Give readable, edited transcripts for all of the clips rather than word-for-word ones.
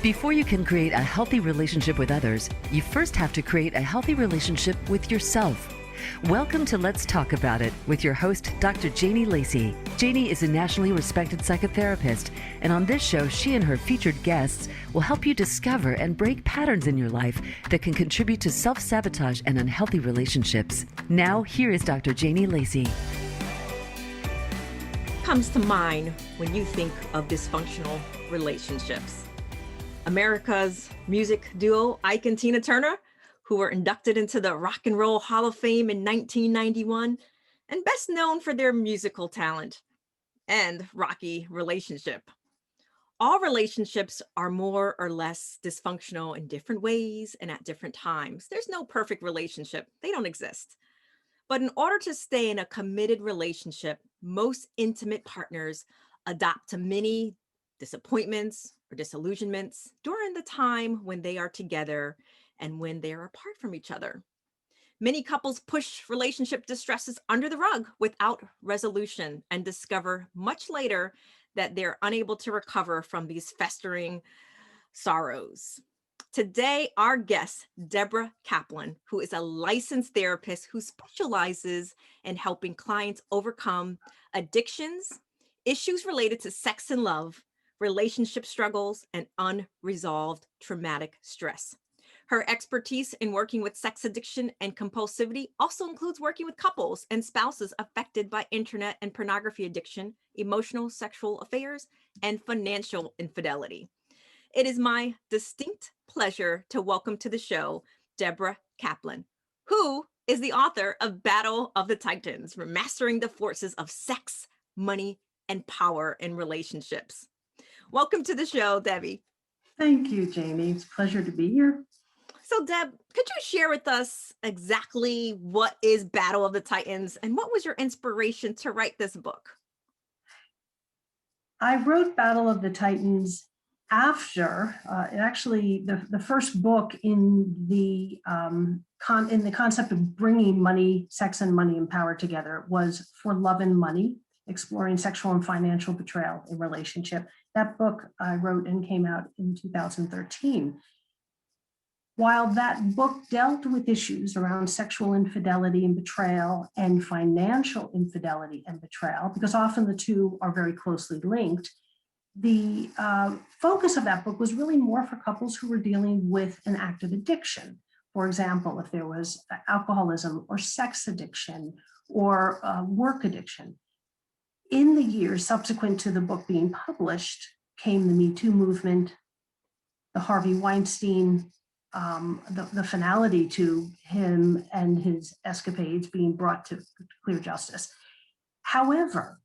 Before you can create a healthy relationship with others, you first have to create a healthy relationship with yourself. Welcome to Let's Talk About It with your host, Dr. Janie Lacy. Janie is a nationally respected psychotherapist, and on this show, she and her featured guests will help you discover and break patterns in your life that can contribute to self-sabotage and unhealthy relationships. Now, here is Dr. Janie Lacy. Comes to mind when you think of dysfunctional relationships? America's music duo Ike and Tina Turner, who were inducted into the Rock and Roll Hall of Fame in 1991, and best known for their musical talent and rocky relationship. All relationships are more or less dysfunctional in different ways and at different times. There's no perfect relationship. They don't exist. But in order to stay in a committed relationship, most intimate partners adapt to many disappointments or disillusionments during the time when they are together and when they are apart from each other. Many couples push relationship distresses under the rug without resolution and discover much later that they're unable to recover from these festering sorrows. Today, our guest, Debra Kaplan, who is a licensed therapist who specializes in helping clients overcome addictions, issues related to sex and love, relationship struggles, and unresolved traumatic stress. Her expertise in working with sex addiction and compulsivity also includes working with couples and spouses affected by internet and pornography addiction, emotional sexual affairs, and financial infidelity. It is my distinct pleasure to welcome to the show Debra Kaplan, who is the author of Battle of the Titans, Mastering the Forces of Sex, Money, and Power in Relationships. Welcome to the show, Debbie. Thank you, Janie. It's a pleasure to be here. So, Deb, could you share with us exactly what is Battle of the Titans and what was your inspiration to write this book? I wrote Battle of the Titans after, the first book in the concept of bringing money, sex and money and power together was For Love and Money, Exploring Sexual and Financial Betrayal in Relationship. That book I wrote and came out in 2013. While that book dealt with issues around sexual infidelity and betrayal and financial infidelity and betrayal, because often the two are very closely linked, the focus of that book was really more for couples who were dealing with an active addiction. For example, if there was alcoholism or sex addiction or work addiction. In the years subsequent to the book being published came the Me Too movement, the Harvey Weinstein, the finality to him and his escapades being brought to clear justice. However,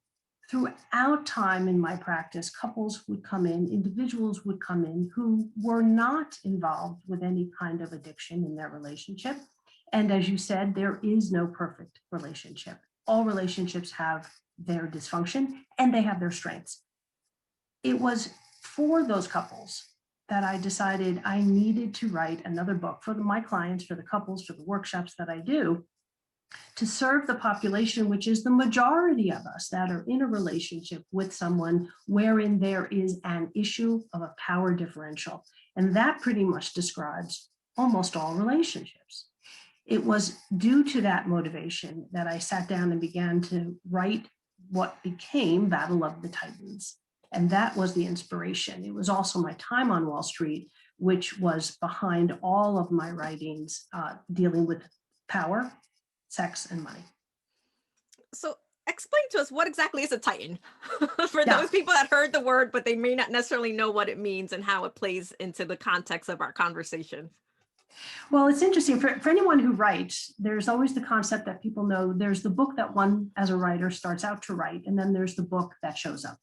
throughout time in my practice, couples would come in, individuals would come in who were not involved with any kind of addiction in their relationship. And as you said, there is no perfect relationship. All relationships have their dysfunction and they have their strengths. It was for those couples that I decided I needed to write another book for my clients, for the couples, for the workshops that I do, to serve the population, which is the majority of us that are in a relationship with someone wherein there is an issue of a power differential. And that pretty much describes almost all relationships. It was due to that motivation that I sat down and began to write what became Battle of the Titans. And that was the inspiration. It was also my time on Wall Street, which was behind all of my writings dealing with power, sex, and money. So explain to us what exactly is a Titan for those people that heard the word, but they may not necessarily know what it means and how it plays into the context of our conversation. Well, it's interesting. For anyone who writes, there's always the concept that people know there's the book that one as a writer starts out to write, and then there's the book that shows up.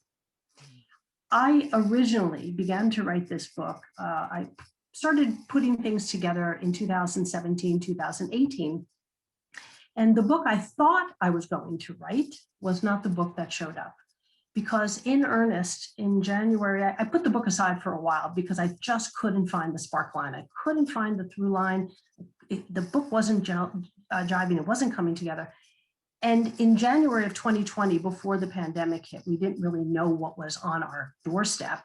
I originally began to write this book. I started putting things together in 2017, 2018. And the book I thought I was going to write was not the book that showed up. Because in earnest, in January, I put the book aside for a while because I just couldn't find the spark line. I couldn't find the through line. The book wasn't jiving, it wasn't coming together. And in January of 2020, before the pandemic hit, we didn't really know what was on our doorstep.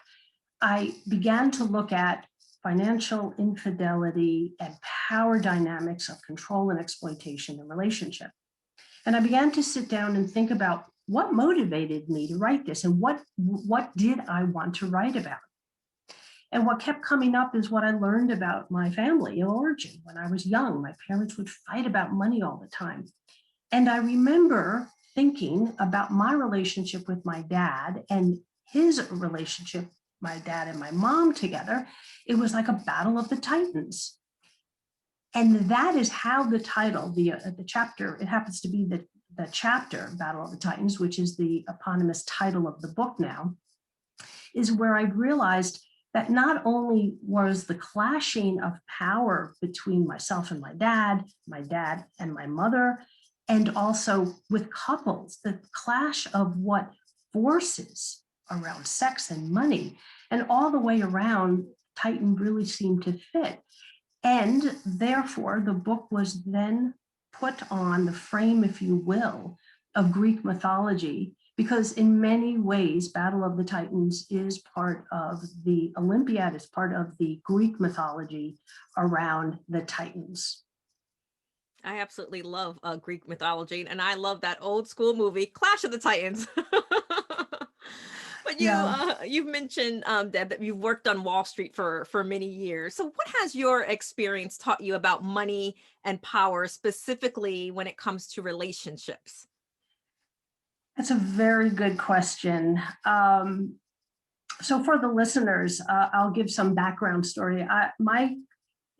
I began to look at financial infidelity and power dynamics of control and exploitation in relationship. And I began to sit down and think about what motivated me to write this and what did I want to write about? And what kept coming up is what I learned about my family of origin. When I was young, my parents would fight about money all the time. And I remember thinking about my relationship with my dad and his relationship, my dad and my mom together. It was like a battle of the Titans. And that is how the title, the chapter, it happens to be the chapter, Battle of the Titans, which is the eponymous title of the book now, is where I realized that not only was the clashing of power between myself and my dad and my mother, and also with couples, the clash of what forces around sex and money and all the way around Titan really seemed to fit. And therefore, the book was then put on the frame, if you will, of Greek mythology, because in many ways, Battle of the Titans is part of the Olympiad, is part of the Greek mythology around the Titans. I absolutely love Greek mythology, and I love that old school movie, Clash of the Titans. But you've mentioned, Deb, that you've worked on Wall Street for many years. So what has your experience taught you about money and power, specifically when it comes to relationships? That's a very good question. So for the listeners, I'll give some background story. My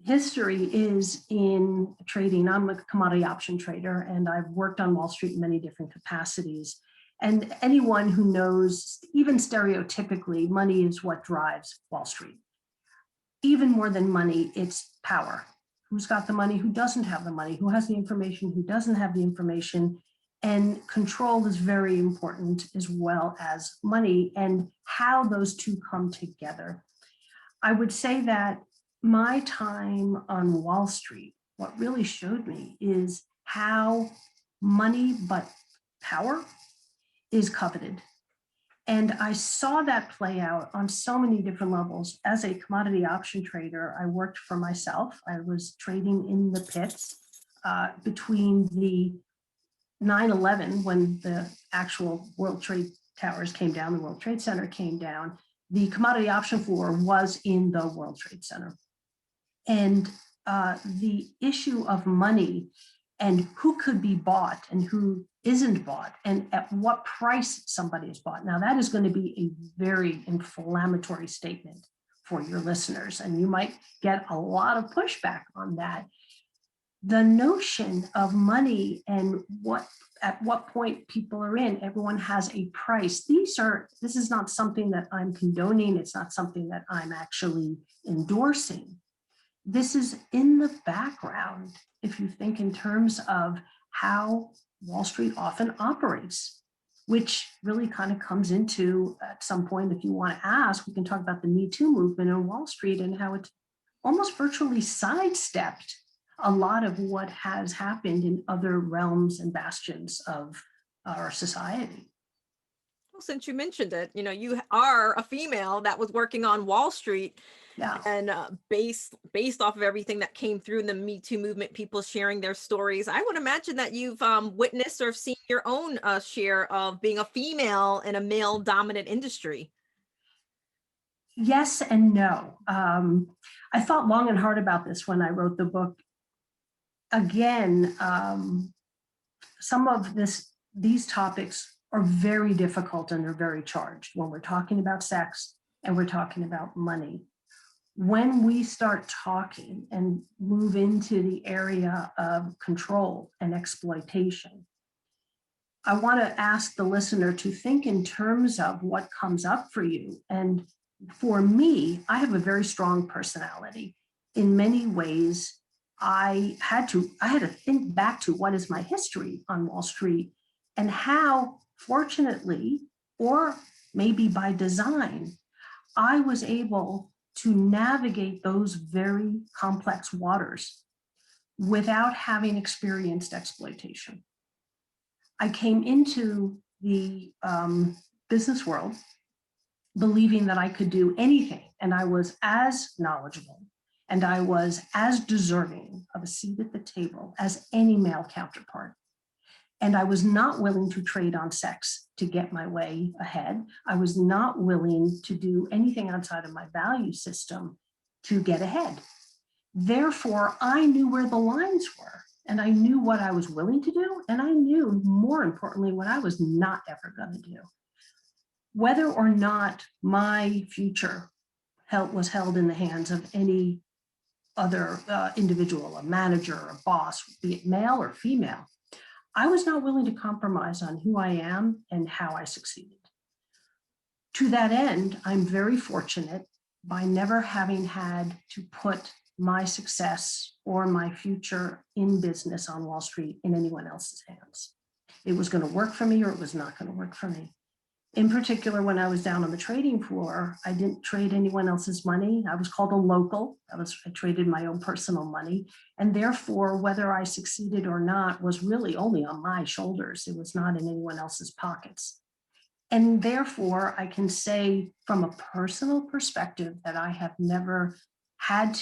history is in trading. I'm a commodity option trader, and I've worked on Wall Street in many different capacities. And anyone who knows, even stereotypically, money is what drives Wall Street. Even more than money, it's power. Who's got the money? Who doesn't have the money? Who has the information? Who doesn't have the information? And control is very important, as well as money, and how those two come together. I would say that my time on Wall Street, what really showed me is how money, but power, is coveted. And I saw that play out on so many different levels. As a commodity option trader, I worked for myself. I was trading in the pits between the 9/11, when the actual World Trade Towers came down, the World Trade Center came down. The commodity option floor was in the World Trade Center. And the issue of money and who could be bought and who isn't bought and at what price somebody is bought. Now, that is going to be a very inflammatory statement for your listeners, and you might get a lot of pushback on that. The notion of money and at what point people are in, everyone has a price. This is not something that I'm condoning. It's not something that I'm actually endorsing. This is in the background, if you think in terms of how Wall Street often operates, which really kind of comes into, at some point, if you want to ask, we can talk about the Me Too movement in Wall Street and how it almost virtually sidestepped a lot of what has happened in other realms and bastions of our society. Well, since you mentioned it, you are a female that was working on Wall Street. Yeah. And based off of everything that came through in the Me Too movement, people sharing their stories, I would imagine that you've witnessed or seen your own share of being a female in a male-dominant industry. Yes and no. I thought long and hard about this when I wrote the book. Again, some of these topics are very difficult and they're very charged when we're talking about sex and we're talking about money. When we start talking and move into the area of control and exploitation, I want to ask the listener to think in terms of what comes up for you. And for me, I have a very strong personality. In many ways, I had to think back to what is my history on Wall Street and how, fortunately, or maybe by design, I was able to navigate those very complex waters without having experienced exploitation. I came into the business world believing that I could do anything, and I was as knowledgeable and I was as deserving of a seat at the table as any male counterpart. And I was not willing to trade on sex to get my way ahead. I was not willing to do anything outside of my value system to get ahead. Therefore, I knew where the lines were, and I knew what I was willing to do, and I knew, more importantly, what I was not ever going to do. Whether or not my future was held in the hands of any other individual, a manager, a boss, be it male or female, I was not willing to compromise on who I am and how I succeeded. To that end, I'm very fortunate by never having had to put my success or my future in business on Wall Street in anyone else's hands. It was going to work for me or it was not going to work for me. In particular, when I was down on the trading floor, I didn't trade anyone else's money. I was called a local. I traded my own personal money. And therefore, whether I succeeded or not was really only on my shoulders. It was not in anyone else's pockets. And therefore, I can say from a personal perspective that I have never had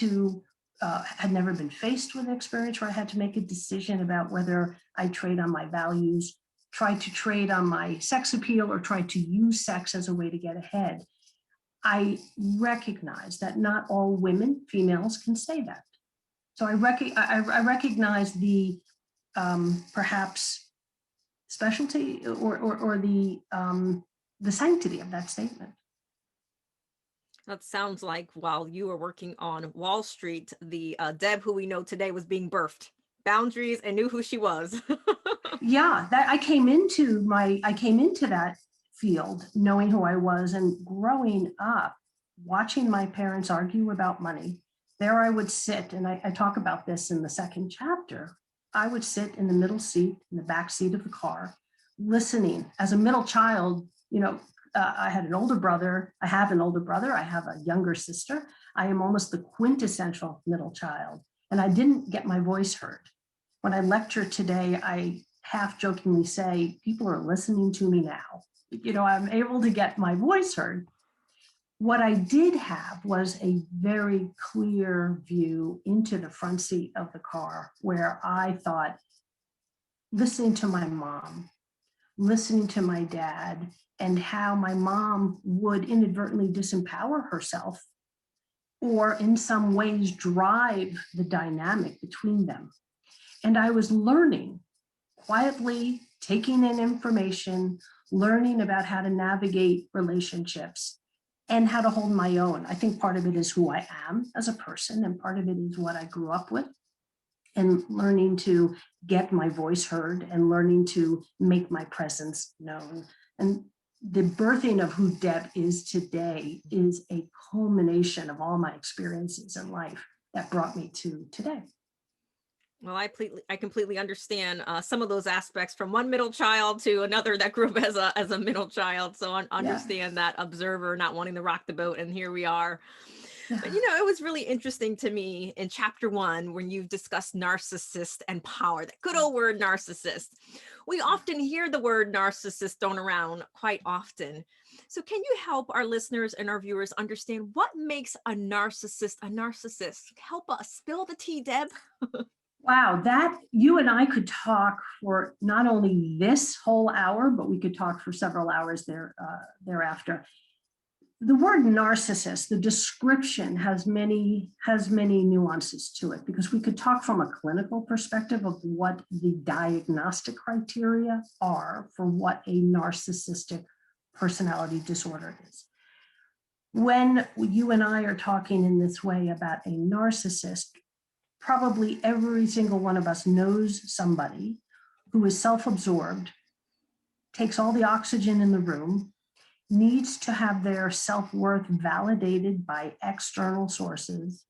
never been faced with an experience where I had to make a decision about whether I trade on my values, try to trade on my sex appeal, or try to use sex as a way to get ahead. I recognize that not all women, females, can say that. So I recognize the perhaps specialty or the sanctity of that statement. That sounds like while you were working on Wall Street, the Deb who we know today was being birthed. Boundaries, and knew who she was. Yeah, I came into that field knowing who I was, and growing up, watching my parents argue about money. There I would sit, and I talk about this in the second chapter. I would sit in the middle seat, in the back seat of the car, listening. As a middle child, I had an older brother. I have an older brother. I have a younger sister. I am almost the quintessential middle child, and I didn't get my voice heard. When I lecture today, I half jokingly say, people are listening to me now. I'm able to get my voice heard. What I did have was a very clear view into the front seat of the car, where I thought, listening to my mom, listening to my dad, and how my mom would inadvertently disempower herself, or in some ways drive the dynamic between them. And I was learning, quietly taking in information, learning about how to navigate relationships and how to hold my own. I think part of it is who I am as a person, and part of it is what I grew up with, and learning to get my voice heard and learning to make my presence known. And the birthing of who Deb is today is a culmination of all my experiences in life that brought me to today. Well, I completely understand some of those aspects, from one middle child to another that grew up as a middle child. So I understand that observer not wanting to rock the boat, and here we are. But it was really interesting to me in chapter 1 when you discussed narcissist and power, that good old word narcissist. We often hear the word narcissist thrown around quite often. So can you help our listeners and our viewers understand what makes a narcissist a narcissist? Help us spill the tea, Deb. Wow, that you and I could talk for not only this whole hour, but we could talk for several hours thereafter. The word narcissist, the description has many nuances to it, because we could talk from a clinical perspective of what the diagnostic criteria are for what a narcissistic personality disorder is. When you and I are talking in this way about a narcissist, probably every single one of us knows somebody who is self-absorbed, takes all the oxygen in the room, needs to have their self-worth validated by external sources,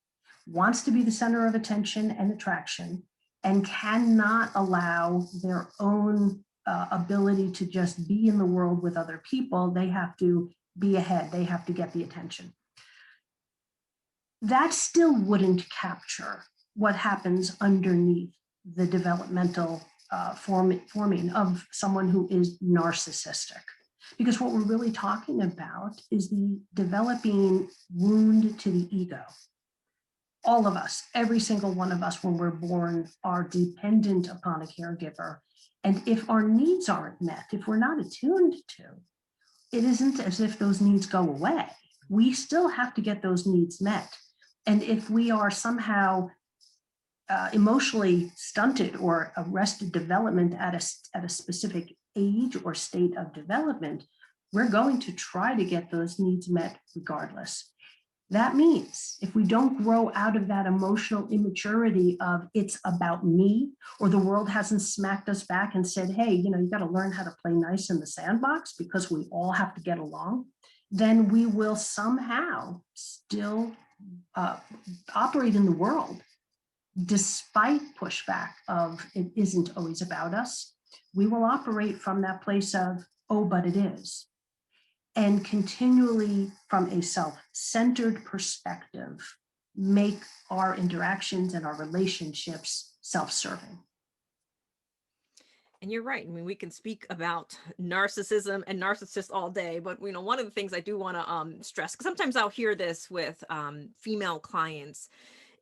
wants to be the center of attention and attraction, and cannot allow their own ability to just be in the world with other people. They have to be ahead. They have to get the attention. That still wouldn't capture what happens underneath the developmental forming of someone who is narcissistic. Because what we're really talking about is the developing wound to the ego. All of us, every single one of us when we're born, are dependent upon a caregiver. And if our needs aren't met, if we're not attuned to, it isn't as if those needs go away. We still have to get those needs met. And if we are somehow emotionally stunted or arrested development at a specific age or state of development, we're going to try to get those needs met regardless. That means if we don't grow out of that emotional immaturity of it's about me, or the world hasn't smacked us back and said, hey, you got to learn how to play nice in the sandbox because we all have to get along, then we will somehow still operate in the world despite pushback of it isn't always about us. We will operate from that place of, oh, but it is. And continually from a self-centered perspective, make our interactions and our relationships self-serving. And you're right. I mean, we can speak about narcissism and narcissists all day, but one of the things I do want to stress, because sometimes I'll hear this with female clients,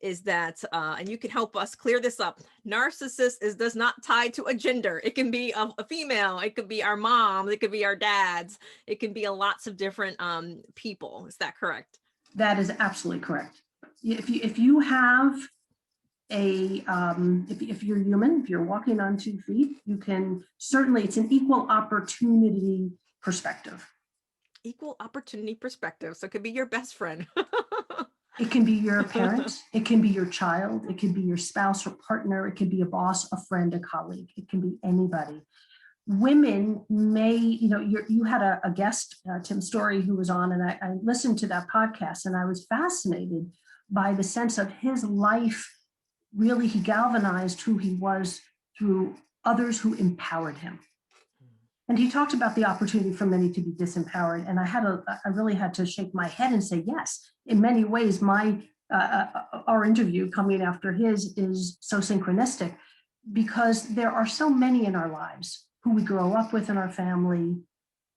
is that, and you can help us clear this up, narcissist does not tie to a gender. It can be a female, it could be our mom, it could be our dads, it can be lots of different people. Is that correct? That is absolutely correct. If you have if you're human, if you're walking on 2 feet, you can certainly, it's an equal opportunity perspective. Equal opportunity perspective. So it could be your best friend. It can be your parent, it can be your child, it can be your spouse or partner, it can be a boss, a friend, a colleague, it can be anybody. Women may, you had a guest, Tim Story, who was on, and I listened to that podcast, and I was fascinated by the sense of his life. Really, he galvanized who he was through others who empowered him. And he talked about the opportunity for many to be disempowered. And I really had to shake my head and say, yes, in many ways, our interview coming after his is so synchronistic, because there are so many in our lives who we grow up with in our family,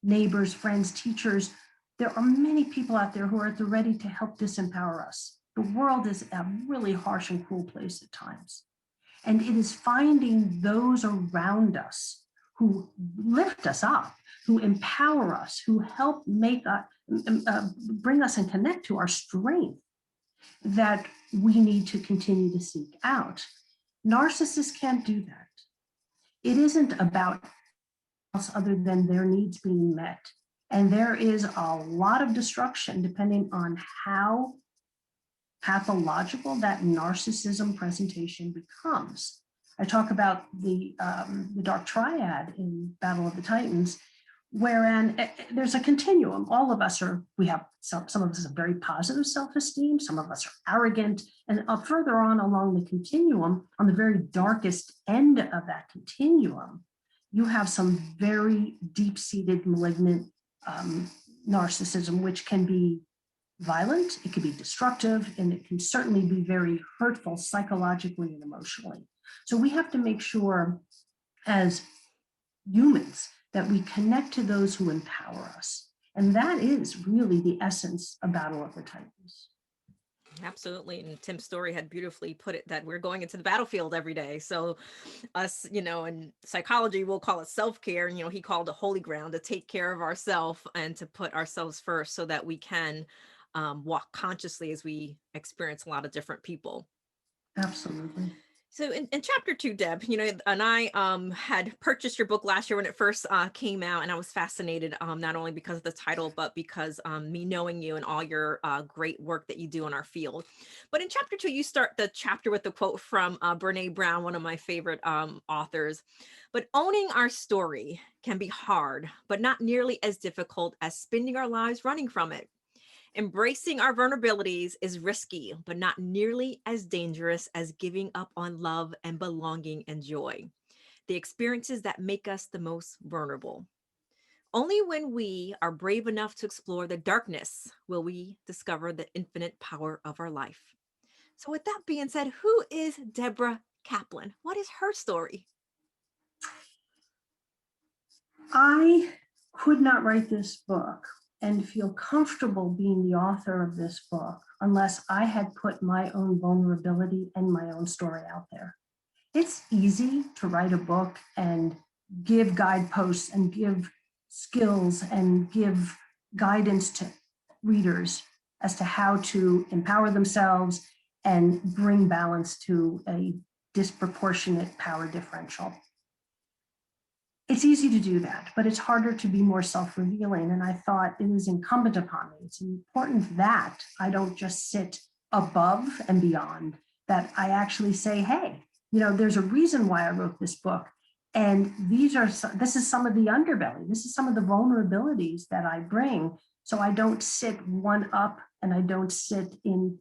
neighbors, friends, teachers. There are many people out there who are at the ready to help disempower us. The world is a really harsh and cruel place at times. And it is finding those around us who lift us up, who empower us, who help make us, bring us and connect to our strength, that we need to continue to seek out. Narcissists can't do that. It isn't about else other than their needs being met. And there is a lot of destruction depending on how pathological that narcissism presentation becomes. I talk about the dark triad in Battle of the Titans, wherein there's a continuum. All of us we have some of us have very positive self-esteem, some of us are arrogant, and further on along the continuum, on the very darkest end of that continuum, you have some very deep-seated malignant narcissism, which can be violent, it can be destructive, and it can certainly be very hurtful psychologically and emotionally. So we have to make sure as humans that we connect to those who empower us. And that is really the essence of Battle of the Titans. Absolutely. And Tim Story had beautifully put it that we're going into the battlefield every day. So us, in psychology, we'll call it self-care. And, he called it holy ground, to take care of ourselves and to put ourselves first so that we can walk consciously as we experience a lot of different people. Absolutely. So in chapter 2, Deb, and I had purchased your book last year when it first came out, and I was fascinated, not only because of the title, but because me knowing you and all your great work that you do in our field. But in chapter 2, you start the chapter with a quote from Brene Brown, one of my favorite authors. But owning our story can be hard, but not nearly as difficult as spending our lives running from it. Embracing our vulnerabilities is risky, but not nearly as dangerous as giving up on love and belonging and joy, the experiences that make us the most vulnerable. Only when we are brave enough to explore the darkness will we discover the infinite power of our life. So with that being said, who is Debra Kaplan? What is her story? I could not write this book and feel comfortable being the author of this book unless I had put my own vulnerability and my own story out there. It's easy to write a book and give guideposts and give skills and give guidance to readers as to how to empower themselves and bring balance to a disproportionate power differential. It's easy to do that, but it's harder to be more self-revealing. And I thought it is incumbent upon me. It's important that I don't just sit above and beyond, that I actually say, hey, there's a reason why I wrote this book. And this is some of the underbelly. This is some of the vulnerabilities that I bring. So I don't sit one up and I don't sit in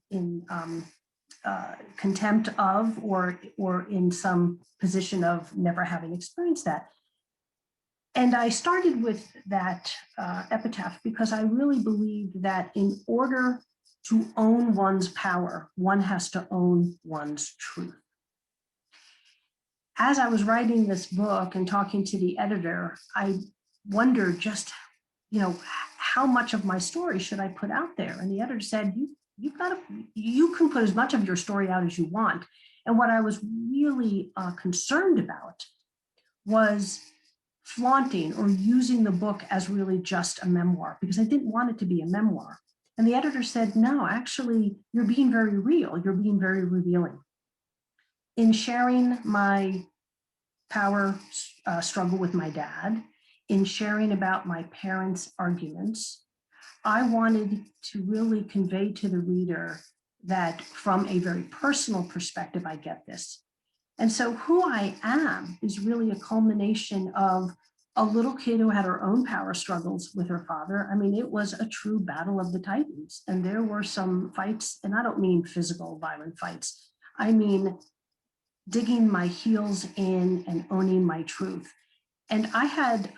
contempt of or in some position of never having experienced that. And I started with that epitaph because I really believe that in order to own one's power, one has to own one's truth. As I was writing this book and talking to the editor, I wondered just, how much of my story should I put out there? And the editor said, you can put as much of your story out as you want. And what I was really concerned about was flaunting or using the book as really just a memoir, because I didn't want it to be a memoir. And the editor said, no, actually, you're being very real. You're being very revealing. In sharing my power struggle with my dad, in sharing about my parents' arguments, I wanted to really convey to the reader that from a very personal perspective, I get this. And so who I am is really a culmination of a little kid who had her own power struggles with her father. I mean, it was a true battle of the titans. And there were some fights, and I don't mean physical violent fights. I mean, digging my heels in and owning my truth. And I had,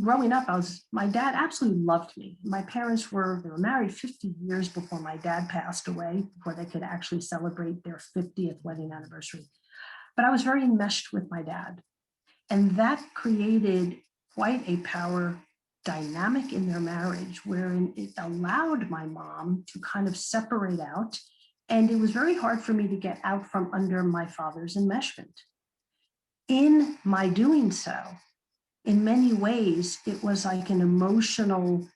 growing up, my dad absolutely loved me. My parents they were married 50 years before my dad passed away, before they could actually celebrate their 50th wedding anniversary. But I was very enmeshed with my dad. And that created quite a power dynamic in their marriage, wherein it allowed my mom to kind of separate out. And it was very hard for me to get out from under my father's enmeshment. In my doing so, in many ways, it was like an emotional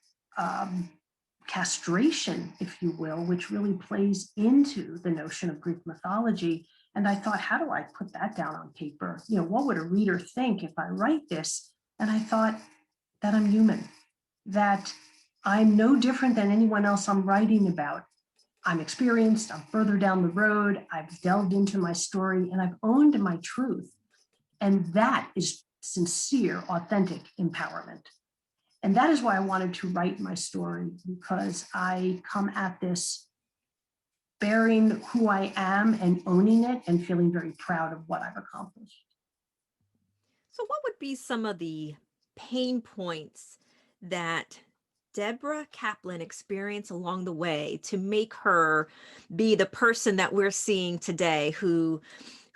castration, if you will, which really plays into the notion of Greek mythology. And I thought, how do I put that down on paper? What would a reader think if I write this? And I thought that I'm human, that I'm no different than anyone else I'm writing about. I'm experienced, I'm further down the road, I've delved into my story, and I've owned my truth. And that is sincere, authentic empowerment. And that is why I wanted to write my story, because I come at this bearing who I am and owning it and feeling very proud of what I've accomplished. So what would be some of the pain points that Debra Kaplan experienced along the way to make her be the person that we're seeing today, who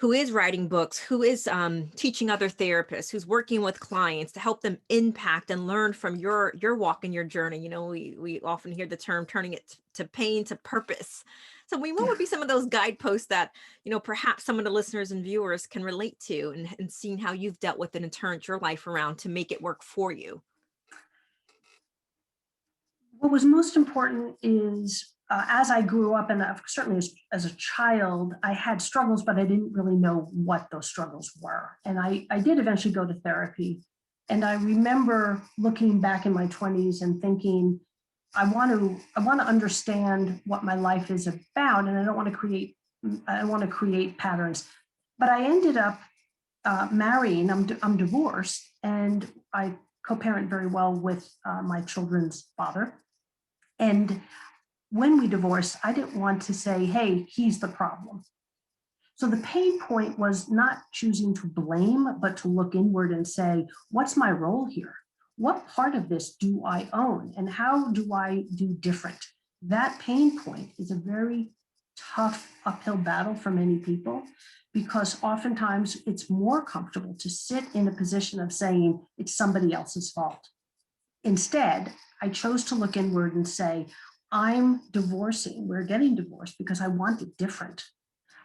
is writing books, who is teaching other therapists, who's working with clients to help them impact and learn from your walk and your journey? We often hear the term turning it to pain to purpose. So what would be some of those guideposts that, perhaps some of the listeners and viewers can relate to and seeing how you've dealt with it and turned your life around to make it work for you? What was most important is as I grew up, and certainly as a child, I had struggles, but I didn't really know what those struggles were. And I did eventually go to therapy. And I remember looking back in my 20s and thinking, I want to understand what my life is about, and I don't want to create patterns. But I ended up marrying. I'm divorced, and I co-parent very well with my children's father. And when we divorced, I didn't want to say, hey, he's the problem. So the pain point was not choosing to blame, but to look inward and say, what's my role here? What part of this do I own? And how do I do different? That pain point is a very tough uphill battle for many people, because oftentimes it's more comfortable to sit in a position of saying it's somebody else's fault. Instead, I chose to look inward and say, we're getting divorced because I want it different.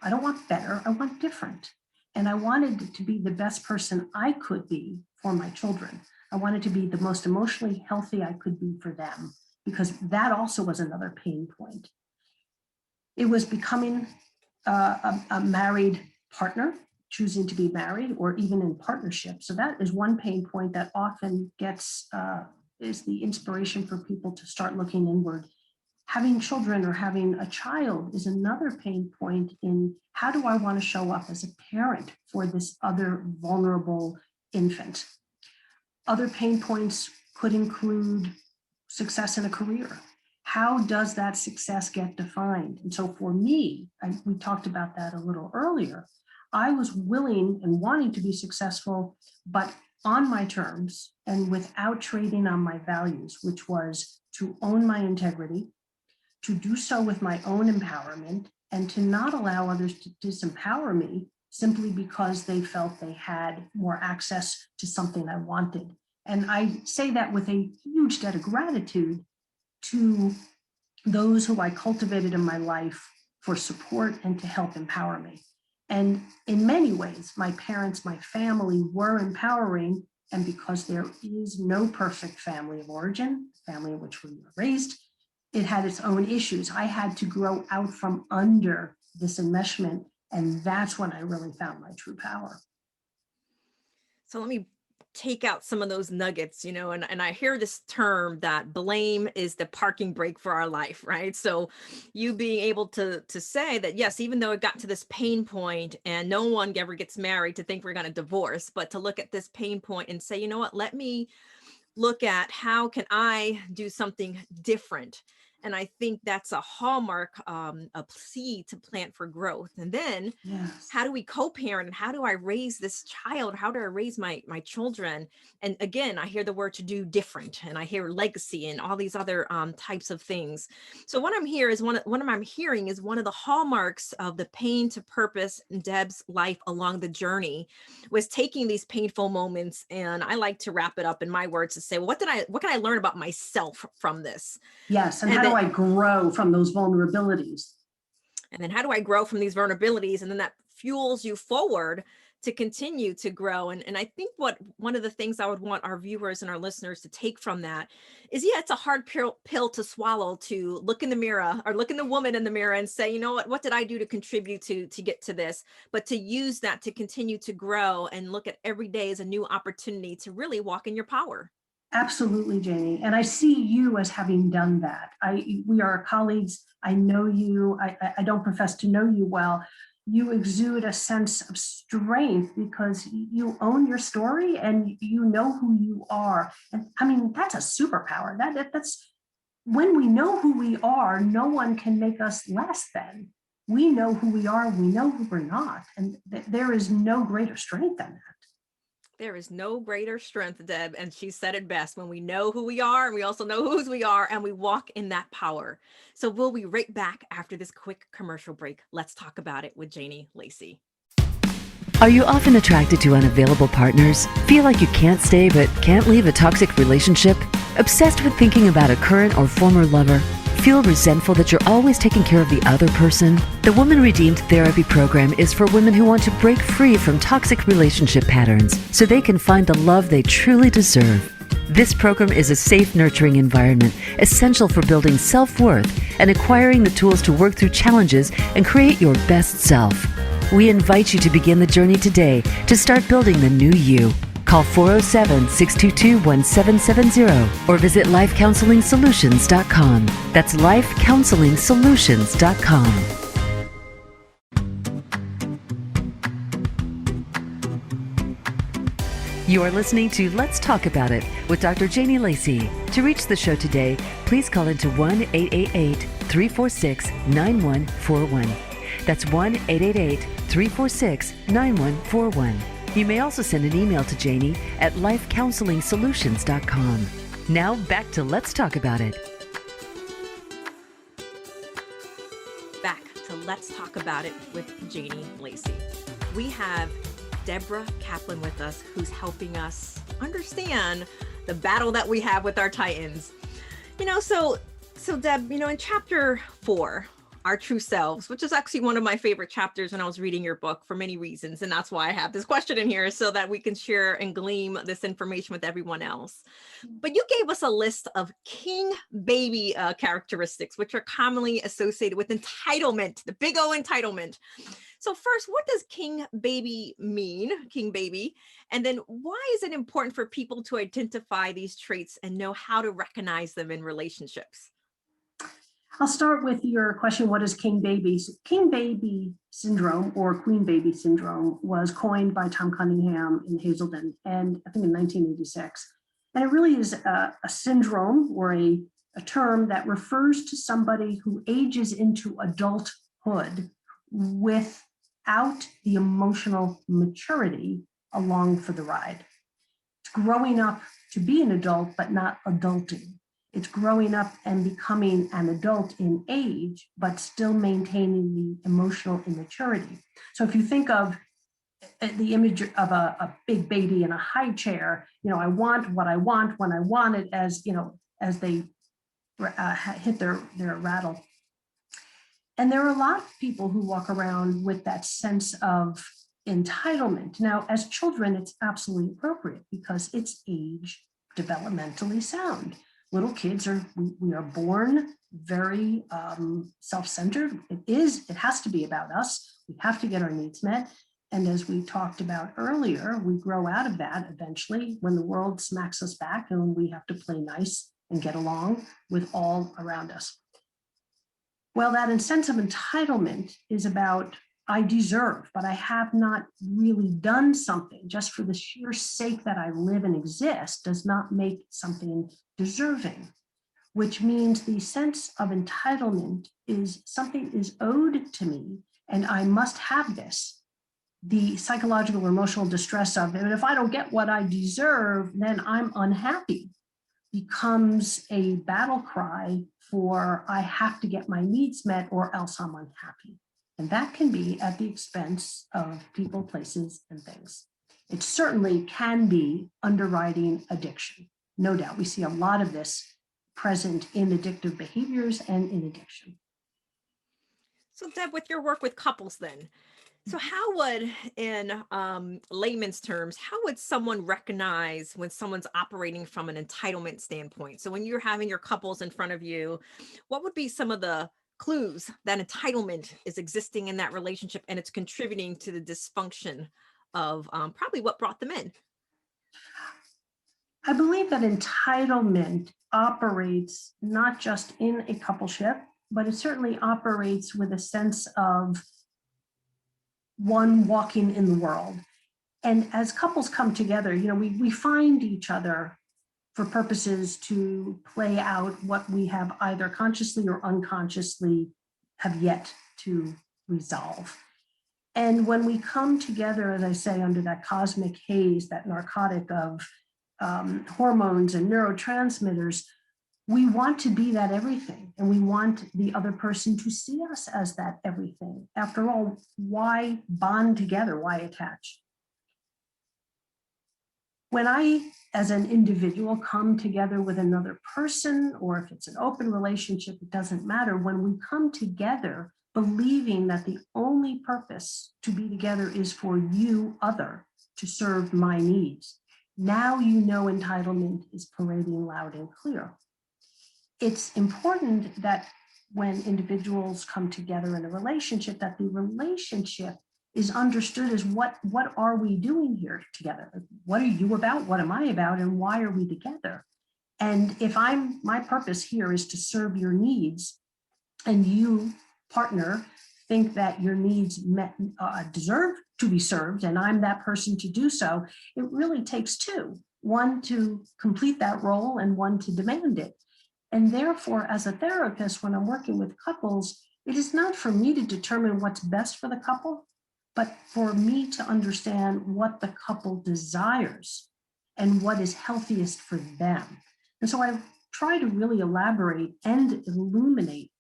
I don't want better, I want different. And I wanted to be the best person I could be for my children. I wanted to be the most emotionally healthy I could be for them, because that also was another pain point. It was becoming a married partner, choosing to be married or even in partnership. So that is one pain point that often is the inspiration for people to start looking inward. Having children or having a child is another pain point in how do I want to show up as a parent for this other vulnerable infant. Other pain points could include success in a career. How does that success get defined? And so for me, we talked about that a little earlier, I was willing and wanting to be successful, but on my terms and without trading on my values, which was to own my integrity, to do so with my own empowerment, and to not allow others to disempower me simply because they felt they had more access to something I wanted. And I say that with a huge debt of gratitude to those who I cultivated in my life for support and to help empower me. And in many ways, my parents, my family were empowering. And because there is no perfect family of origin, family in which we were raised, it had its own issues. I had to grow out from under this enmeshment. And that's when I really found my true power. So let me take out some of those nuggets, and I hear this term that blame is the parking brake for our life, right? So you being able to say that, yes, even though it got to this pain point and no one ever gets married to think we're going to divorce, but to look at this pain point and say, you know what, let me look at how can I do something different. And I think that's a hallmark, a seed to plant for growth. And then Yes. how do we co-parent, and how do I raise this child? How do I raise my children? And again, I hear the word to do different, and I hear legacy and all these other types of things. So what I'm here is one of I'm hearing is one of the hallmarks of the pain to purpose in Deb's life along the journey was taking these painful moments. And I like to wrap it up in my words to say, well, what can I learn about myself from this? Yes. And how do I grow from those vulnerabilities? And then how do I grow from these vulnerabilities? And then that fuels you forward to continue to grow. And I think one of the things I would want our viewers and our listeners to take from that is, yeah, it's a hard pill to swallow, to look in the mirror or look in the woman in the mirror and say, you know what did I do to contribute to get to this? But to use that to continue to grow and look at every day as a new opportunity to really walk in your power. Absolutely, Janie. And I see you as having done that. We are colleagues. I know you. I don't profess to know you well. You exude a sense of strength because you own your story and you know who you are. And I mean, that's a superpower. That's when we know who we are, no one can make us less than. We know who we are. We know who we're not. And there is no greater strength than that. There is no greater strength, Deb, and she said it best, when we know who we are and we also know whose we are and we walk in that power. So we'll be right back after this quick commercial break. Let's talk about it with Janie Lacy. Are you often attracted to unavailable partners? Feel like you can't stay but can't leave a toxic relationship? Obsessed with thinking about a current or former lover? Feel resentful that you're always taking care of the other person? The Woman Redeemed Therapy Program is for women who want to break free from toxic relationship patterns so they can find the love they truly deserve. This program is a safe, nurturing environment essential for building self-worth and acquiring the tools to work through challenges and create your best self. We invite you to begin the journey today to start building the new you. Call 407-622-1770 or visit lifecounseling.solutions.com. That's lifecounseling.solutions.com. You are listening to Let's Talk About It with Dr. Janie Lacy. To reach the show today, please call into 1-888-346-9141. That's 1-888-346-9141. You may also send an email to Janie at lifecounseling.solutions.com. Now back to Let's Talk About It. Back to Let's Talk About It with Janie Lacy. We have Debra Kaplan with us, who's helping us understand the battle that we have with our Titans. So Deb, in chapter 4, Our True Selves, which is actually one of my favorite chapters when I was reading your book for many reasons. And that's why I have this question in here, so that we can share and glean this information with everyone else. But you gave us a list of king baby characteristics, which are commonly associated with entitlement, the big O entitlement. So first, what does king baby mean, king baby? And then why is it important for people to identify these traits and know how to recognize them in relationships? I'll start with your question, what is king baby? King baby syndrome, or queen baby syndrome, was coined by Tom Cunningham in Hazelden, and I think in 1986. And it really is a syndrome, or a term that refers to somebody who ages into adulthood without the emotional maturity along for the ride. It's growing up to be an adult, but not adulting. It's growing up and becoming an adult in age, but still maintaining the emotional immaturity. So if you think of the image of a big baby in a high chair, I want what I want when I want it, as they hit their rattle. And there are a lot of people who walk around with that sense of entitlement. Now, as children, it's absolutely appropriate because it's age developmentally sound. Little kids we are born very self-centered. It has to be about us. We have to get our needs met. And as we talked about earlier, we grow out of that eventually when the world smacks us back and we have to play nice and get along with all around us. Well, that sense of entitlement is about, I deserve, but I have not really done something. Just for the sheer sake that I live and exist does not make something deserving, which means the sense of entitlement is something is owed to me and I must have this. The psychological or emotional distress of it, and if I don't get what I deserve, then I'm unhappy, becomes a battle cry for I have to get my needs met or else I'm unhappy. And that can be at the expense of people, places, and things. It certainly can be underwriting addiction. No doubt. We see a lot of this present in addictive behaviors and in addiction. So Deb, with your work with couples then, so how would, in layman's terms, how would someone recognize when someone's operating from an entitlement standpoint? So when you're having your couples in front of you, what would be some of the clues that entitlement is existing in that relationship and it's contributing to the dysfunction of probably what brought them in? I believe that entitlement operates not just in a coupleship, but it certainly operates with a sense of one walking in the world. And as couples come together, we find each other for purposes to play out what we have either consciously or unconsciously have yet to resolve. And when we come together, as I say, under that cosmic haze, that narcotic of hormones and neurotransmitters, we want to be that everything. And we want the other person to see us as that everything. After all, why bond together? Why attach? When I, as an individual, come together with another person, or if it's an open relationship, it doesn't matter. When we come together believing that the only purpose to be together is for you, other, to serve my needs, now entitlement is parading loud and clear. It's important that when individuals come together in a relationship, that the relationship is understood as what are we doing here together? What are you about? What am I about? And why are we together? And if my purpose here is to serve your needs, and you, partner, think that your needs deserve to be served, and I'm that person to do so, it really takes two, one to complete that role and one to demand it. And therefore, as a therapist, when I'm working with couples, it is not for me to determine what's best for the couple, but for me to understand what the couple desires and what is healthiest for them. And so I try to really elaborate and illuminate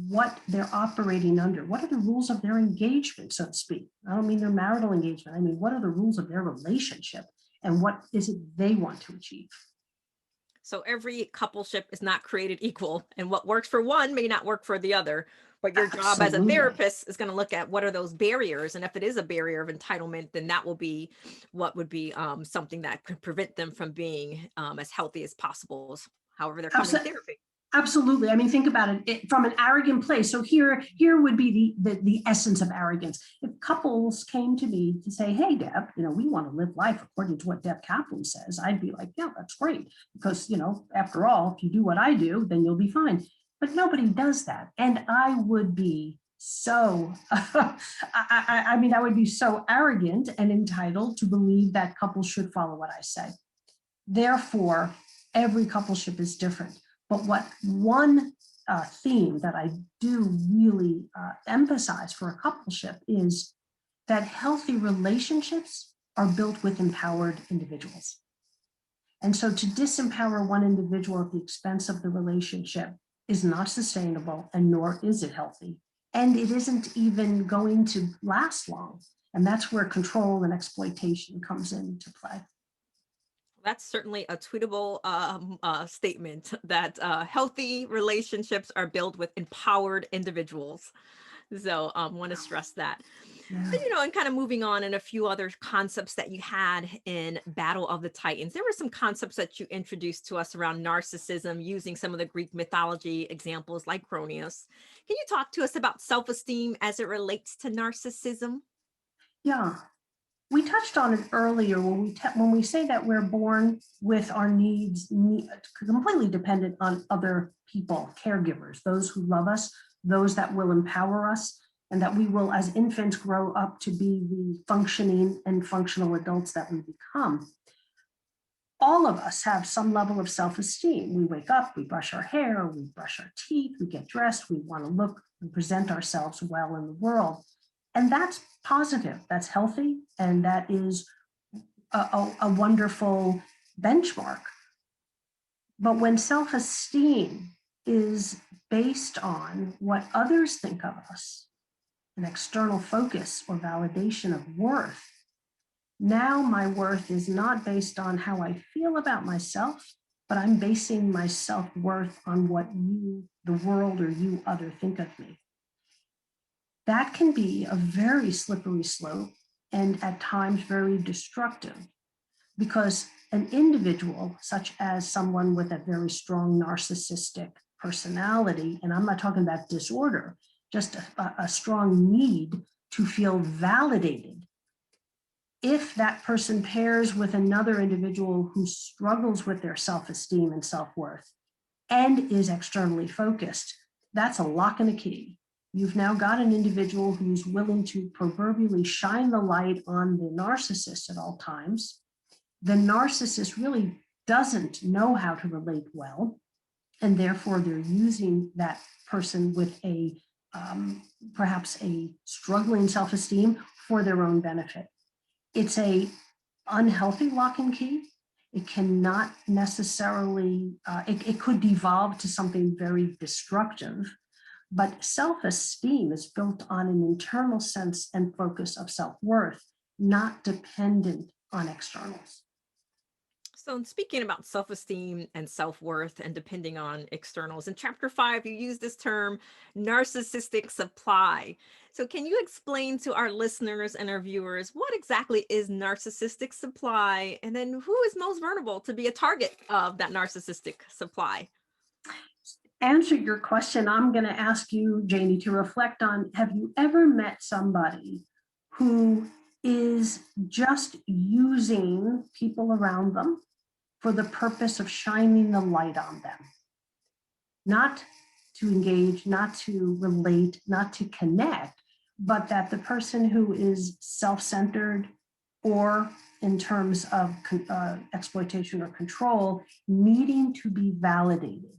what they're operating under. What are the rules of their engagement, so to speak? I don't mean their marital engagement. I mean, what are the rules of their relationship and what is it they want to achieve? So every coupleship is not created equal, and what works for one may not work for the other. But your job as a Absolutely. therapist is going to look at what are those barriers, and if it is a barrier of entitlement, then that will be what would be something that could prevent them from being as healthy as possible. However, they're coming to therapy. Absolutely. I mean, think about it from an arrogant place. So here would be the essence of arrogance. If couples came to me to say, "Hey, Deb, we want to live life according to what Deb Kaplan says," I'd be like, "Yeah, that's great, because after all, if you do what I do, then you'll be fine." But nobody does that, and I would be so. I mean, I would be so arrogant and entitled to believe that couples should follow what I say. Therefore, every coupleship is different. But what one theme that I do really emphasize for a coupleship is that healthy relationships are built with empowered individuals. And so to disempower one individual at the expense of the relationship is not sustainable, and nor is it healthy. And it isn't even going to last long. And that's where control and exploitation comes into play. That's certainly a tweetable statement that healthy relationships are built with empowered individuals. So want to stress that. Yeah. And kind of moving on, and a few other concepts that you had in Battle of the Titans. There were some concepts that you introduced to us around narcissism using some of the Greek mythology examples like Cronius. Can you talk to us about self-esteem as it relates to narcissism? Yeah. We touched on it earlier when we say that we're born with our needs completely dependent on other people, caregivers, those who love us, those that will empower us, and that we will, as infants, grow up to be the functioning and functional adults that we become. All of us have some level of self-esteem. We wake up, we brush our hair, we brush our teeth, we get dressed, we want to look and present ourselves well in the world. And that's positive, that's healthy, and that is a wonderful benchmark. But when self-esteem is based on what others think of us, an external focus or validation of worth, now my worth is not based on how I feel about myself, but I'm basing my self-worth on what you, the world, or you, other, think of me. That can be a very slippery slope, and at times very destructive, because an individual, such as someone with a very strong narcissistic personality, and I'm not talking about disorder, just a strong need to feel validated. If that person pairs with another individual who struggles with their self-esteem and self-worth and is externally focused, that's a lock and a key. You've now got an individual who's willing to proverbially shine the light on the narcissist at all times. The narcissist really doesn't know how to relate well, and therefore they're using that person with a perhaps a struggling self-esteem for their own benefit. It's a unhealthy lock and key. It cannot necessarily, it could devolve to something very destructive. But self-esteem is built on an internal sense and focus of self-worth, not dependent on externals. So, in speaking about self-esteem and self-worth and depending on externals, in chapter 5, you use this term narcissistic supply. So, can you explain to our listeners and our viewers what exactly is narcissistic supply, and then who is most vulnerable to be a target of that narcissistic supply? Answer your question, I'm going to ask you, Janie, to reflect on, have you ever met somebody who is just using people around them for the purpose of shining the light on them? Not to engage, not to relate, not to connect, but that the person who is self-centered, or in terms of exploitation or control, needing to be validated.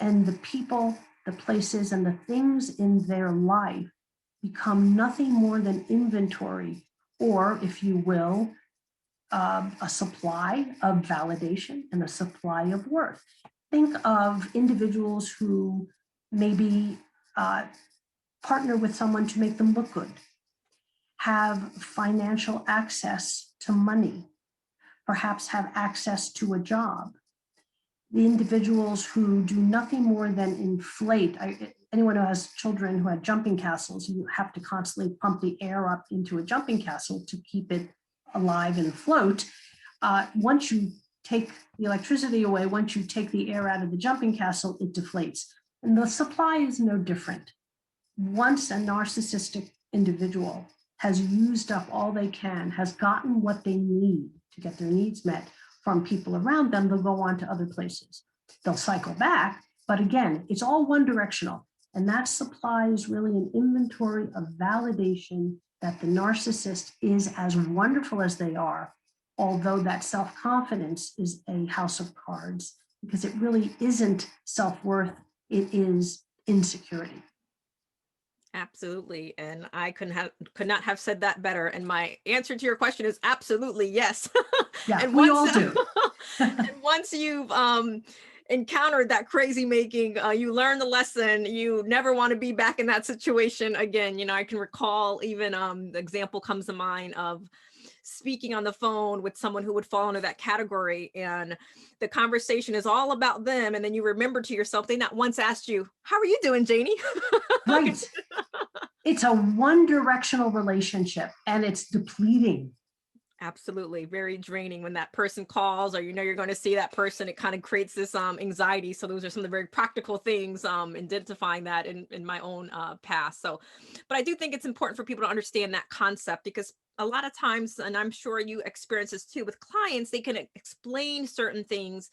And the people, the places, and the things in their life become nothing more than inventory, or, if you will, a supply of validation and a supply of worth. Think of individuals who maybe partner with someone to make them look good, have financial access to money, perhaps have access to a job. the individuals who do nothing more than inflate. Anyone who has children who had jumping castles, you have to constantly pump the air up into a jumping castle to keep it alive and afloat. Once you take the electricity away, once you take the air out of the jumping castle, it deflates. And the supply is no different. Once a narcissistic individual has used up all they can, has gotten what they need to get their needs met from people around them, they'll go on to other places. They'll cycle back, but again, it's all one directional. And that supply is really an inventory of validation that the narcissist is as wonderful as they are, although that self-confidence is a house of cards, because it really isn't self-worth, it is insecurity. Absolutely. And I could not have said that better. And my answer to your question is absolutely yes. Yeah, and we once, all do. and once you've encountered that crazy making, you learn the lesson. You never want to be back in that situation again. You know, I can recall even the example comes to mind of speaking on the phone with someone who would fall into that category, and the conversation is all about them, and then you remember to yourself they not once asked you, how are you doing, Janie? Right. It's a one-directional relationship, and it's depleting. Absolutely. Very draining when that person calls, or you know you're going to see that person. It kind of creates this anxiety. So those are some of the very practical things, identifying that in my own past. So, but I do think it's important for people to understand that concept, because a lot of times, and I'm sure you experience this too with clients, they can explain certain things,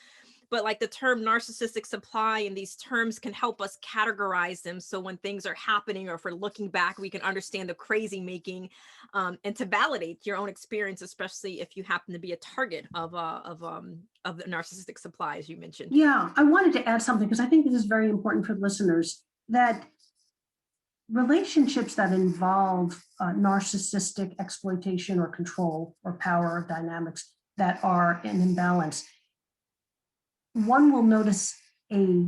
but like the term narcissistic supply and these terms can help us categorize them. So when things are happening, or if we're looking back, we can understand the crazy making, and to validate your own experience, especially if you happen to be a target of the narcissistic supply, as you mentioned. Yeah, I wanted to add something because I think this is very important for the listeners, that relationships that involve narcissistic exploitation or control or power dynamics that are in imbalance, one will notice a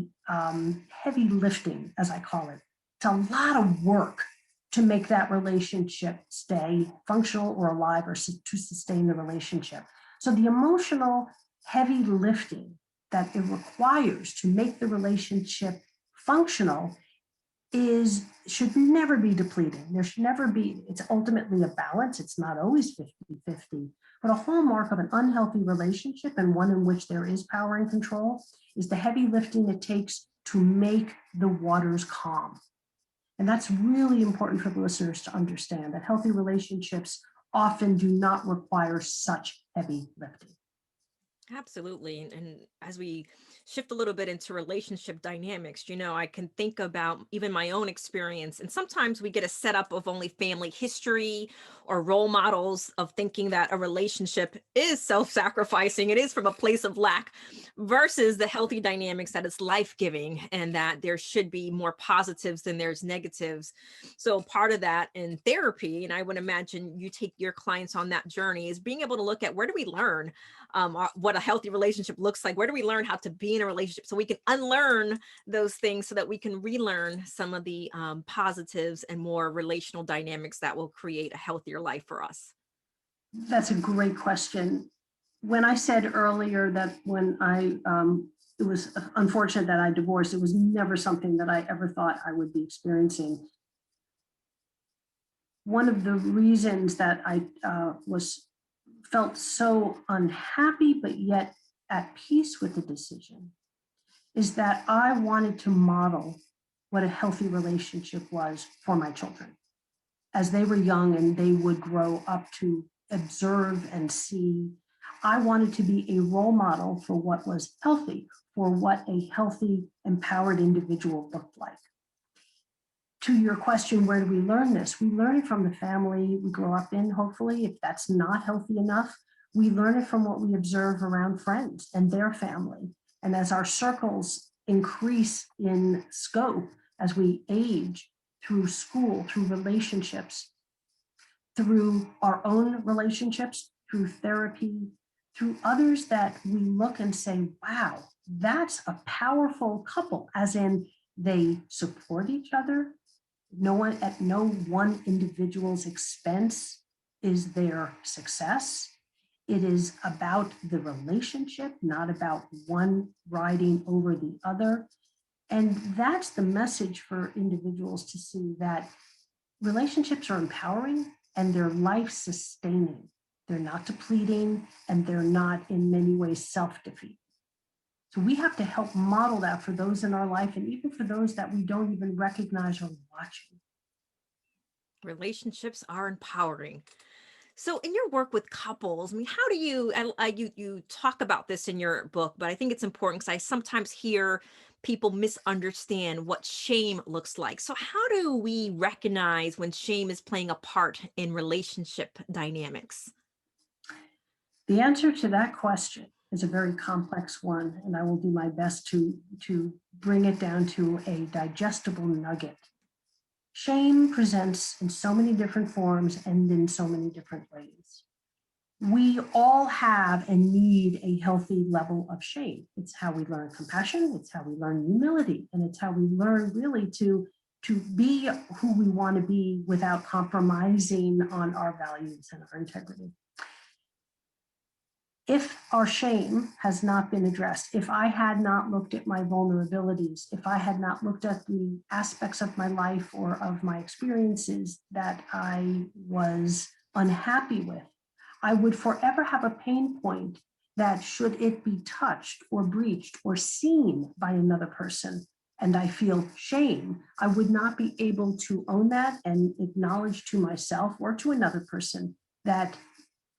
heavy lifting, as I call it. It's a lot of work to make that relationship stay functional or alive, or to sustain the relationship. So the emotional heavy lifting that it requires to make the relationship functional should never be depleting. There should never be, it's ultimately a balance. It's not always 50-50, but a hallmark of an unhealthy relationship, and one in which there is power and control, is the heavy lifting it takes to make the waters calm. And that's really important for the listeners to understand, that healthy relationships often do not require such heavy lifting. Absolutely. And as we shift a little bit into relationship dynamics, you know, I can think about even my own experience. And sometimes we get a setup of only family history or role models of thinking that a relationship is self-sacrificing. It is from a place of lack, versus the healthy dynamics that it's life-giving, and that there should be more positives than there's negatives. So part of that in therapy, and I would imagine you take your clients on that journey, is being able to look at, where do we learn what a healthy relationship looks like? Where do we learn how to be in a relationship, so we can unlearn those things so that we can relearn some of the positives and more relational dynamics that will create a healthier life for us? That's a great question. When I said earlier that when it was unfortunate that I divorced, it was never something that I ever thought I would be experiencing. One of the reasons that I felt so unhappy, but yet at peace with the decision, is that I wanted to model what a healthy relationship was for my children as they were young and they would grow up to observe and see. I wanted to be a role model for what was healthy, for what a healthy, empowered individual looked like. To your question, where do we learn this? We learn it from the family we grow up in, hopefully. If that's not healthy enough, we learn it from what we observe around friends and their family. And as our circles increase in scope, as we age, through school, through relationships, through our own relationships, through therapy, through others that we look and say, wow, that's a powerful couple, as in they support each other. No one, at no one individual's expense is their success. It is about the relationship, not about one riding over the other. And that's the message for individuals to see, that relationships are empowering and they're life sustaining. They're not depleting, and they're not in many ways self-defeating. So we have to help model that for those in our life, and even for those that we don't even recognize or watching. Relationships are empowering. So in your work with couples, I mean, how do you, you talk about this in your book, but I think it's important because I sometimes hear people misunderstand what shame looks like. So how do we recognize when shame is playing a part in relationship dynamics? The answer to that question is a very complex one, and I will do my best to bring it down to a digestible nugget. Shame presents in so many different forms and in so many different ways. We all have and need a healthy level of shame. It's how we learn compassion, it's how we learn humility, and it's how we learn really to be who we want to be without compromising on our values and our integrity. If our shame has not been addressed, if I had not looked at my vulnerabilities, if I had not looked at the aspects of my life or of my experiences that I was unhappy with, I would forever have a pain point that, should it be touched or breached or seen by another person, and I feel shame, I would not be able to own that and acknowledge to myself or to another person that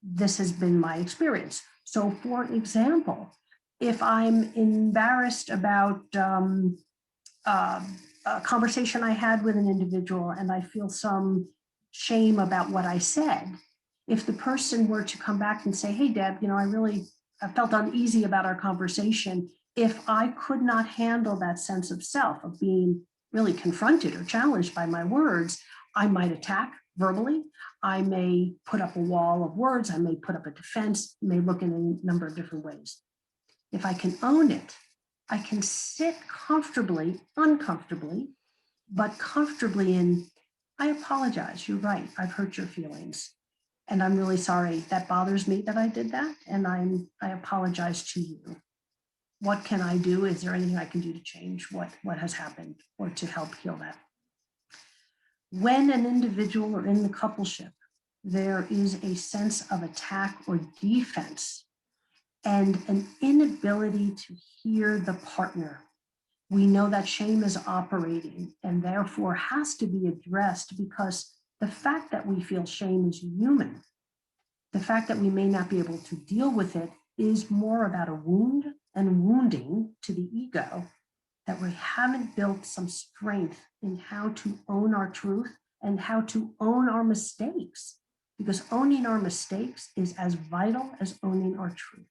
this has been my experience. So, for example, if I'm embarrassed about a conversation I had with an individual and I feel some shame about what I said, if the person were to come back and say, hey, Deb, I felt uneasy about our conversation, if I could not handle that sense of self, of being really confronted or challenged by my words, I might attack verbally. I may put up a wall of words. I may put up a defense, may look in a number of different ways. If I can own it, I can sit comfortably, uncomfortably, but comfortably in, I apologize. You're right. I've hurt your feelings. And I'm really sorry. That bothers me that I did that. And I apologize to you. What can I do? Is there anything I can do to change what has happened or to help heal that? When an individual or in the coupleship, there is a sense of attack or defense and an inability to hear the partner, we know that shame is operating and therefore has to be addressed, because the fact that we feel shame is human. The fact that we may not be able to deal with it is more about a wound and wounding to the ego, that we haven't built some strength in how to own our truth and how to own our mistakes, because owning our mistakes is as vital as owning our truth.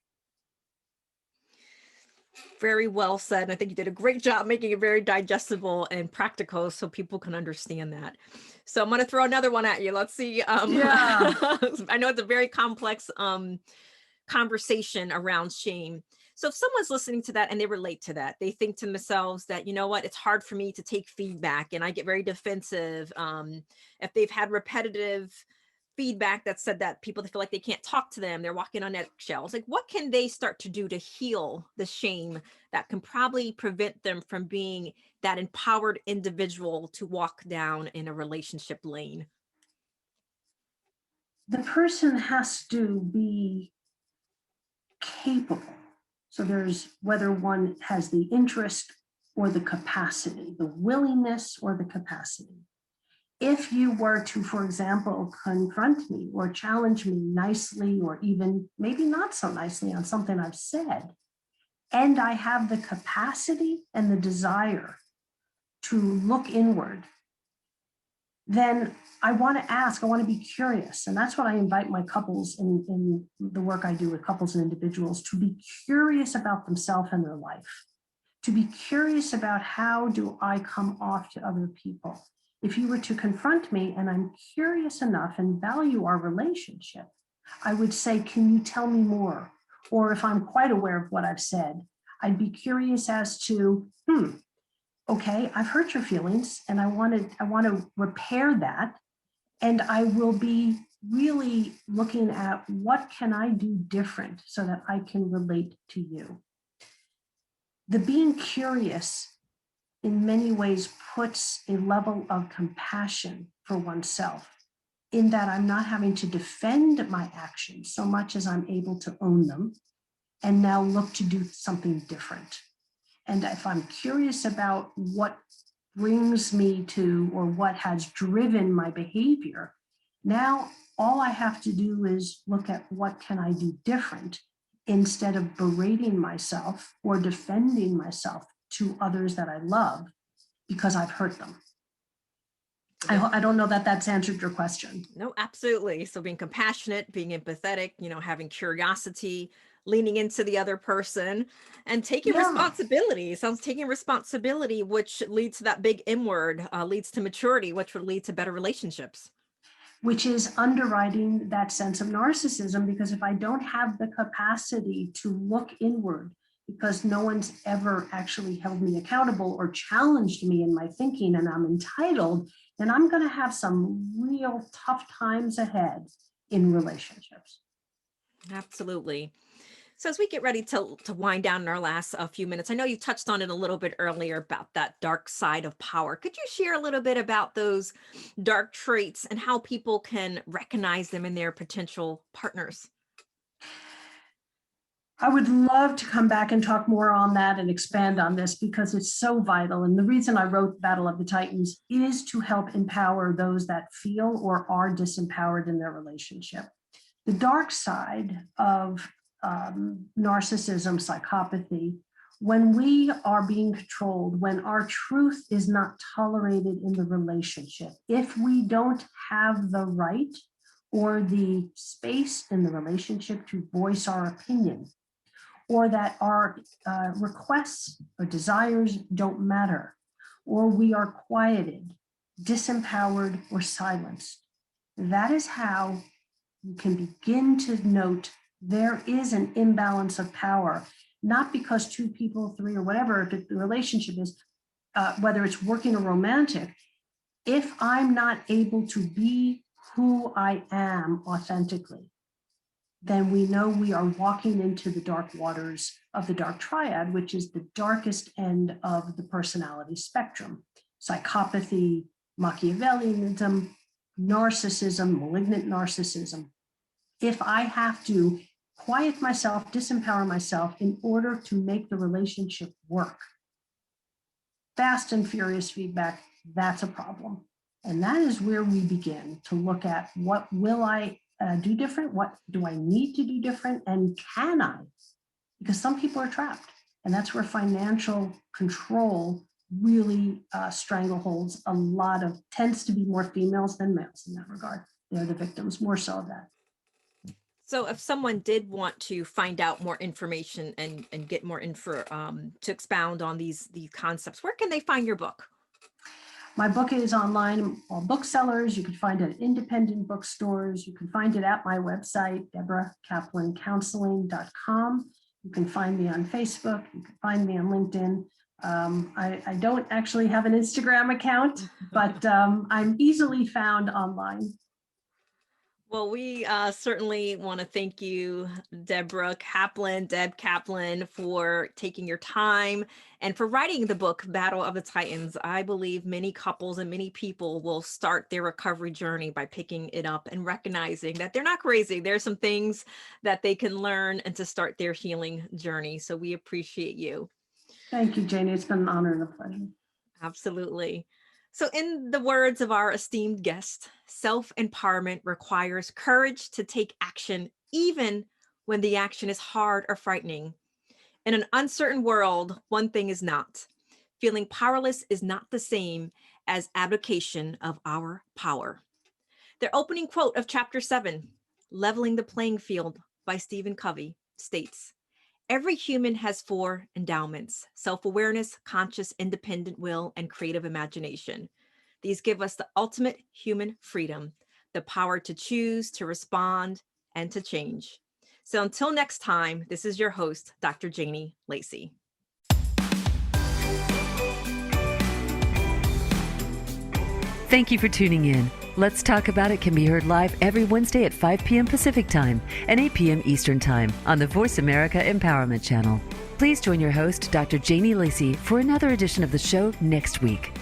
Very well said. I think you did a great job making it very digestible and practical so people can understand that. So I'm going to throw another one at you. Let's see. Yeah. I know it's a very complex conversation around shame. So if someone's listening to that and they relate to that, they think to themselves that, you know what, it's hard for me to take feedback and I get very defensive. If they've had repetitive feedback that said that people feel like they can't talk to them, they're walking on eggshells, like what can they start to do to heal the shame that can probably prevent them from being that empowered individual to walk down in a relationship lane? The person has to be capable. So there's whether one has the interest or the capacity, the willingness or the capacity. If you were to, for example, confront me or challenge me nicely, or even maybe not so nicely on something I've said, and I have the capacity and the desire to look inward, then I want to ask, I want to be curious. And that's what I invite my couples in the work I do with couples and individuals, to be curious about themselves and their life, to be curious about how do I come off to other people. If you were to confront me and I'm curious enough and value our relationship, I would say, can you tell me more? Or if I'm quite aware of what I've said, I'd be curious as to, okay, I've hurt your feelings and I want to repair that. And I will be really looking at what can I do different so that I can relate to you. The being curious in many ways puts a level of compassion for oneself, in that I'm not having to defend my actions so much as I'm able to own them and now look to do something different. And if I'm curious about what brings me to, or what has driven my behavior, now all I have to do is look at what can I do different, instead of berating myself or defending myself to others that I love because I've hurt them. I don't know that that's answered your question. No, absolutely. So being compassionate, being empathetic, having curiosity, leaning into the other person and taking responsibility. Sounds taking responsibility, which leads to that big inward, leads to maturity, which would lead to better relationships. Which is underwriting that sense of narcissism, because if I don't have the capacity to look inward, because no one's ever actually held me accountable or challenged me in my thinking, and I'm entitled, then I'm going to have some real tough times ahead in relationships. Absolutely. So as we get ready to wind down in our last few minutes, I know you touched on it a little bit earlier about that dark side of power. Could you share a little bit about those dark traits and how people can recognize them in their potential partners? I would love to come back and talk more on that and expand on this, because it's so vital. And the reason I wrote Battle of the Titans is to help empower those that feel or are disempowered in their relationship. The dark side of narcissism, psychopathy, when we are being controlled, when our truth is not tolerated in the relationship, if we don't have the right or the space in the relationship to voice our opinion, or that our requests or desires don't matter, or we are quieted, disempowered, or silenced, that is how you can begin to note there is an imbalance of power, not because two people, three, or whatever, if the relationship is, whether it's working or romantic, if I'm not able to be who I am authentically, then we know we are walking into the dark waters of the dark triad, which is the darkest end of the personality spectrum. Psychopathy, Machiavellianism, narcissism, malignant narcissism. If I have to quiet myself, disempower myself in order to make the relationship work, fast and furious feedback, that's a problem. And that is where we begin to look at, what will I do different? What do I need to do different? And can I? Because some people are trapped. And that's where financial control really strangleholds a lot of, tends to be more females than males in that regard. They're the victims more so of that. So if someone did want to find out more information and get more info to expound on these concepts, where can they find your book? My book is online, all booksellers. You can find it at independent bookstores. You can find it at my website, DebraKaplanCounseling.com. You can find me on Facebook. You can find me on LinkedIn. I don't actually have an Instagram account, but I'm easily found online. Well, we certainly want to thank you, Debra Kaplan, Deb Kaplan, for taking your time and for writing the book, Battle of the Titans. I believe many couples and many people will start their recovery journey by picking it up and recognizing that they're not crazy. There's some things that they can learn and to start their healing journey. So we appreciate you. Thank you, Janie. It's been an honor and a pleasure. Absolutely. So in the words of our esteemed guest, self-empowerment requires courage to take action, even when the action is hard or frightening. In an uncertain world, one thing is not. Feeling powerless is not the same as abdication of our power. The opening quote of chapter 7, Leveling the Playing Field by Stephen Covey, states, "Every human has 4 endowments: self-awareness, conscious, independent will, and creative imagination. These give us the ultimate human freedom, the power to choose, to respond, and to change." So until next time, this is your host, Dr. Janie Lacy. Thank you for tuning in. Let's Talk About It can be heard live every Wednesday at 5 p.m. Pacific Time and 8 p.m. Eastern Time on the Voice America Empowerment Channel. Please join your host, Dr. Janie Lacy, for another edition of the show next week.